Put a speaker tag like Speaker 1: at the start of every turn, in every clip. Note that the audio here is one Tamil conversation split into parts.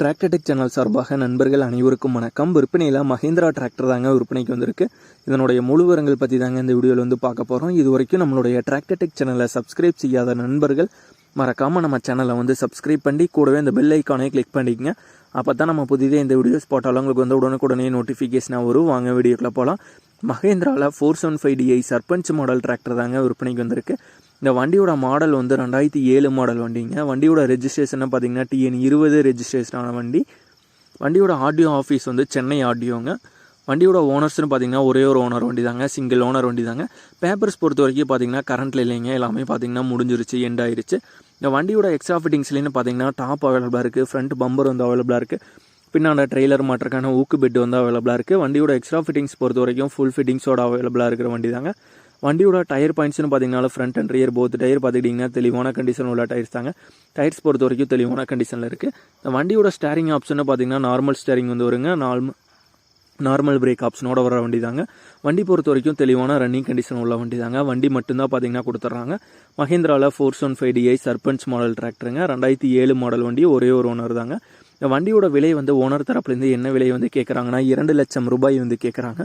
Speaker 1: டிராக்டர்டெக் சேனல் சார்பாக நண்பர்கள் அனைவருக்கும் வணக்கம். விற்பனையில் மஹேந்திரா டிராக்டர் தாங்க விற்பனைக்கு வந்திருக்கு. இதனுடைய முழு விவரங்கள் பற்றி தாங்க இந்த வீடியோவில் வந்து பார்க்க போகிறோம். இது வரைக்கும் நம்மளுடைய டிராக்டர்டெக் சேனலை சப்ஸ்கிரைப் செய்யாத நண்பர்கள் மறக்காமல் நம்ம சேனலை வந்து சப்ஸ்கிரைப் பண்ணி கூடவே இந்த பெல் ஐக்கானே கிளிக் பண்ணிக்கங்க. அப்போ தான் நம்ம புதிதே இந்த வீடியோஸ் போட்டாலும் உங்களுக்கு வந்து உடனுக்குடனே நோட்டிஃபிகேஷனாக வரும். வாங்க வீடியோக்குள்ளே போகலாம். மஹேந்திராவில் 475DI சர்பஞ்ச் மாடல் டிராக்டர் தாங்க விற்பனைக்கு வந்திருக்கு. இந்த வண்டியோட மாடல் வந்து 2007 மாடல் வண்டிங்க. வண்டியோட ரெஜிஸ்ட்ரேஷன் பார்த்தீங்கன்னா TN20 ரெஜிஸ்ட்ரேஷனான வண்டி. வண்டியோட ஆடியோ ஆஃபீஸ் வந்து சென்னை ஆடியோங்க. வண்டியோட ஓனர்ஸ்னு பார்த்தீங்கன்னா ஒரே ஒரு ஓனர் வண்டி தாங்க, சிங்கிள் ஓனர் வண்டி தாங்க. பேப்பர்ஸ் பொறுத்த வரைக்கும் பார்த்தீங்கன்னா கரண்ட்டில் இல்லைங்க, எல்லாமே பார்த்தீங்கன்னா முடிஞ்சிருச்சு, எண்ட் ஆயிருச்சு. இந்த வண்டியோட எக்ஸ்ட்ரா ஃபிட்டிங்ஸ்லேன்னு பார்த்தீங்கன்னா டாப் அவைலபிளாக இருக்குது, ஃப்ரண்ட் பம்பர் வந்து அவைலபிளாக இருக்குது, பின்னாடி ட்ரெய்லர் மாட்டுறக்கான ஊக்கு பெட் வந்து அவைலபிளாக இருக்குது. வண்டியோட எக்ஸ்ட்ரா ஃபிட்டிங்ஸ் பொறுத்த வரைக்கும் ஃபுல் ஃபிட்டிங்ஸோட அவைலபிளாக இருக்கிற வண்டி தாங்க. வண்டியோட டயர் பாயிண்ட்ஸ்னு பார்த்தீங்கன்னா front and rear both tyre பார்த்துக்கிட்டிங்கன்னா தெளிவான கண்டிஷன் உள்ள டயர்ஸ் தாங்க. டயர்ஸ் பொறுத்த வரைக்கும் தெளிவான கண்டிஷனில் இருக்குது. இந்த வண்டியோட ஸ்டேரிங் ஆப்ஷன் பார்த்தீங்கன்னா நார்மல் ஸ்டேரிங் வந்து வருங்க, நார்மல் பிரேக் ஆப்ஷனோட வர வண்டி தாங்க. வண்டி பொறுத்த வரைக்கும் தெளிவான ரன்னிங் கண்டிஷன் உள்ள வண்டி தாங்க. வண்டி மட்டும்தான் பார்த்தீங்கன்னா கொடுத்துட்றாங்க. மஹேந்திராவில் 475DI சர்பஞ்ச் மாடல் டிராக்டருங்க. 2007 மாடல் வண்டி, ஒரே ஒரு ஓனர் தாங்க. இந்த வண்டியோட விலை வந்து ஓனர் தரப்புலேருந்து என்ன விலை வந்து கேட்குறாங்கன்னா 2 லட்சம் ரூபாய் வந்து கேட்குறாங்க.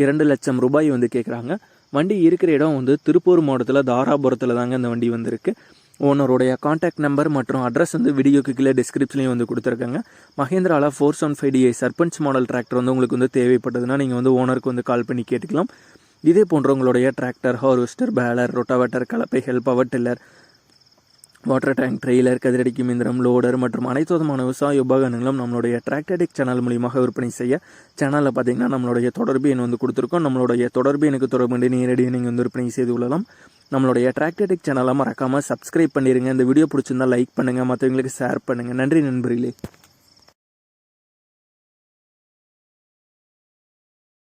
Speaker 1: 2 லட்சம் ரூபாய் வந்து கேட்குறாங்க. வண்டி இருக்கிற இடம் வந்து திருப்பூர் மாவட்டத்தில் தாராபுரத்தில் தாங்க இந்த வண்டி வந்திருக்கு. ஓனருடைய கான்டாக்ட் நம்பர் மற்றும் அட்ரஸ் வந்து வீடியோக்கு கீழே டிஸ்கிரிப்ஷன்லையும் வந்து கொடுத்துருக்காங்க. மஹேந்திராவில் 475DI சர்பஞ்ச் மாடல் டிராக்டர் வந்து உங்களுக்கு வந்து தேவைப்பட்டதுன்னா நீங்கள் வந்து ஓனருக்கு வந்து கால் பண்ணி கேட்டுக்கலாம். இதே போன்ற உங்களுடைய டிராக்டர், ஹார்வெஸ்டர், பேலர், ரொட்டாவேட்டர், கலப்பைகள், power tiller, water tank, trailer, கதிரடிக்கும் இயந்திரம், லோடர் மற்றும் அனைத்து விதமான விவசாய உபகரணங்களும் நம்மளுடைய டிராக்டர்டெக் சேனல் மூலியமாக விற்பனை செய்ய சேனலில் பார்த்தீங்கன்னா நம்மளுடைய தொடர்பு எண் வந்து கொடுத்துருக்கோம். நம்மளுடைய தொடர்பு எனக்கு தொடர்பு பண்ணி நேரடியாக நீங்கள் வந்து விற்பனை செய்து கொள்ளலாம். நம்மளுடைய டிராக்டர்டெக் சேனலை மறக்காமல் சப்ஸ்கிரைப் பண்ணிடுங்க. இந்த வீடியோ பிடிச்சிருந்தால் லைக் பண்ணுங்கள், மற்றவங்களுக்கு ஷேர் பண்ணுங்கள். நன்றி நண்பர்களே.